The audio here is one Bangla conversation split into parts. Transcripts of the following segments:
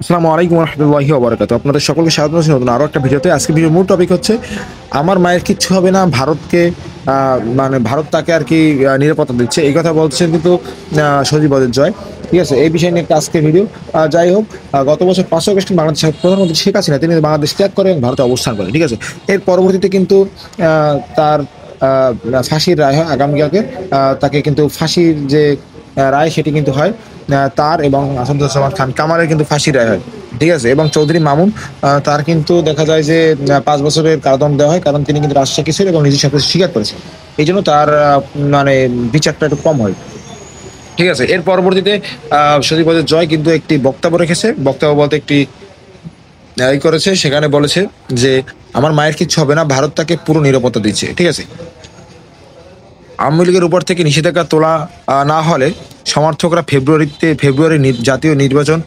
আসসালামু আলাইকুম রহমতুল্লাহি ওবরাকাতুহু। আপনাদের সকলকে স্বাগত জানাচ্ছি নতুন আরো একটা ভিডিওতে। আজকে ভিডিওর মূল টপিক হচ্ছে আমার মায়ের কিচ্ছু হবে না, ভারতকে মানে ভারত তাকে আর কি নিরাপত্তা দিচ্ছে, এই কথা বলছেন কিন্তু সজীব ওয়াজেদ জয়। ঠিক আছে, এই বিষয় নিয়ে একটা আজকের ভিডিও। যাই হোক, গত বছর 5 আগস্ট বাংলাদেশের প্রধানমন্ত্রী শেখ হাসিনা তিনি বাংলাদেশ ত্যাগ করে এবং ভারতে অবস্থান করেন। ঠিক আছে, এর পরবর্তীতে কিন্তু তার ফাঁসির রায় হয় আগামীকালকে। তাকে কিন্তু ফাঁসির যে রায় সেটি কিন্তু হয় তার এবং আসাদুজ্জামান খান কামালের কিন্তু ফাঁসির রায় হয়। ঠিক আছে, এবং চৌধুরী মামুন তার কিন্তু দেখা যায় যে 5 বছরের কারাদণ্ড দেওয়া হয়, কারণ তিনি কিন্তু রাজশাহী ছিল এবং নিজের সাথে স্বীকার করেছেন। এই জন্য তার মানে বিচারটা একটু কম হয়। ঠিক আছে, এর পরবর্তীতে সজীব ওয়াজেদ জয় কিন্তু একটি বক্তব্য রেখেছে। বক্তব্য বলতে একটি করেছে, সেখানে বলেছে যে আমার মায়ের কিচ্ছু হবে না, ভারত তাকে পুরো নিরাপত্তা দিচ্ছে। ঠিক আছে, আওয়ামী লীগের উপর থেকে নিষেধাজ্ঞা তোলা না হলে সমর্থকরা ফেব্রুয়ারি জাতীয় নির্বাচন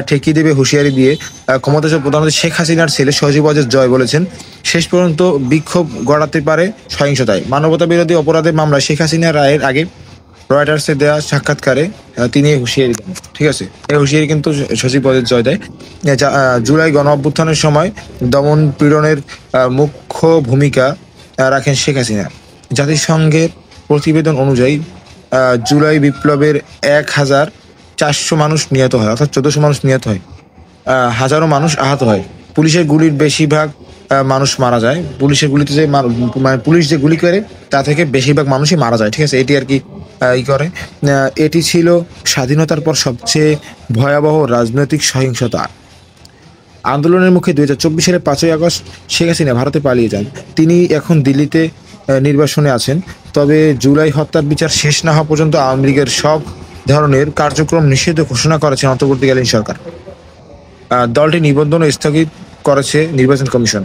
ঠেকিয়ে দেবে হুঁশিয়ারি দিয়ে ক্ষমতাসীন প্রধানমন্ত্রী শেখ হাসিনার ছেলে সজীব ওয়াজেদ জয় বলেছেন, শেষ পর্যন্ত বিক্ষোভ গড়াতে পারে সহিংসতায়। মানবতা বিরোধী অপরাধের মামলায় শেখ হাসিনার রায়ের আগে রয়টার্সে দেওয়া সাক্ষাৎকারে তিনি এই হুঁশিয়ারি দেন। ঠিক আছে, এই হুঁশিয়ারি কিন্তু সজীব ওয়াজেদ জয় দেয়। জুলাই গণ অভ্যুত্থানের সময় দমন পীড়নের মুখ্য ভূমিকা রাখেন শেখ হাসিনা। জাতিসংঘের প্রতিবেদন অনুযায়ী জুলাই বিপ্লবের 1400 মানুষ নিহত হয়, অর্থাৎ 1400 মানুষ নিহত হয়, হাজারো মানুষ আহত হয়। পুলিশের গুলির বেশিরভাগ মানুষ মারা যায়। পুলিশের গুলিতে যে মানে পুলিশ যে গুলি করে তা থেকে বেশিরভাগ মানুষই মারা যায়। ঠিক আছে, এটি আর কি করে। এটি ছিল স্বাধীনতার পর সবচেয়ে ভয়াবহ রাজনৈতিক সহিংসতা। আন্দোলনের মুখে 2024 সালের 5 আগস্ট শেখ হাসিনা ভারতে পালিয়ে যান। তিনি এখন দিল্লিতে নির্বাসনে আছেন। তবে জুলাই হত্যার বিচার শেষ না হওয়া পর্যন্ত আওয়ামী লীগের সব ধরনের কার্যক্রম নিষিদ্ধ ঘোষণা করেছেন অন্তর্বর্তীকালীন সরকার। দলটি নিবন্ধন স্থগিত করেছে নির্বাচন কমিশন।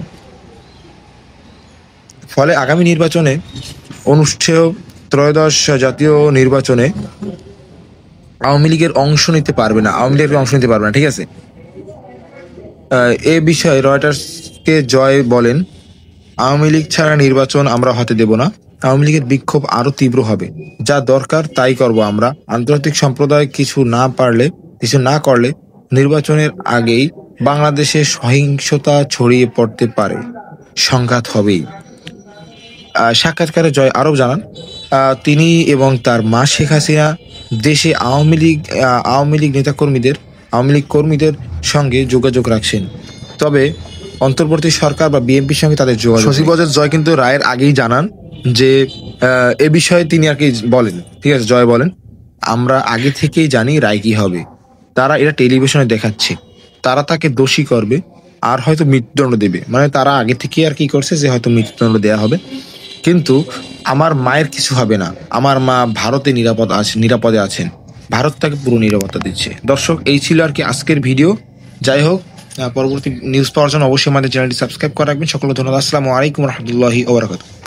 ফলে আগামী নির্বাচনে অনুষ্ঠেয় ত্রয়োদশ জাতীয় নির্বাচনে আওয়ামী লীগের অংশ নিতে পারবে না, ঠিক আছে। এ বিষয়ে রয়টার্সকে জয় বলেন, আওয়ামী লীগ ছাড়া নির্বাচন আমরা হতে দেব না। আওয়ামী লীগের বিক্ষোভ আরো তীব্র হবে, যা দরকার তাই করব আমরা। আন্তর্জাতিক সম্প্রদায় কিছু না করলে নির্বাচনের আগেই বাংলাদেশে সহিংসতা ছড়িয়ে পড়তে পারে, সংঘাত হবেই। সাক্ষাৎকারে জয় আরও জানান, তিনি এবং তার মা শেখ হাসিনা দেশে আওয়ামী লীগ কর্মীদের সঙ্গে যোগাযোগ রাখছেন, তবে অন্তর্বর্তী সরকার বা বিএনপির সঙ্গে তাদের যোগাযোগ। সজীব ওয়াজেদ জয় কিন্তু রায়ের আগেই জানান যে এ বিষয়ে তিনি আর কি বলেন। ঠিক আছে, জয় বলেন, আমরা আগে থেকেই জানি রায় কি হবে। তারা এটা টেলিভিশনে দেখাচ্ছে, তারা তাকে দোষী করবে আর হয়তো মৃত্যুদণ্ড দেবে। মানে তারা আগে থেকেই আর কি করছে যে হয়তো মৃত্যুদণ্ড দেওয়া হবে, কিন্তু আমার মায়ের কিছু হবে না। আমার মা ভারতে নিরাপদে আছেন, ভারত তাকে পুরো নিরাপত্তা দিচ্ছে। দর্শক, এই ছিল আর কি আজকের ভিডিও। যাই হোক, পরবর্তী নিউজ পাওয়ার জন্য অবশ্যই আমাদের চ্যানেলটি সাবস্ক্রাইব করে রাখবেন। সকলে ধন্যবাদ। আসসালামু আলাইকুম রহমতুল্লাহি ওয়া বারাকাতুহু।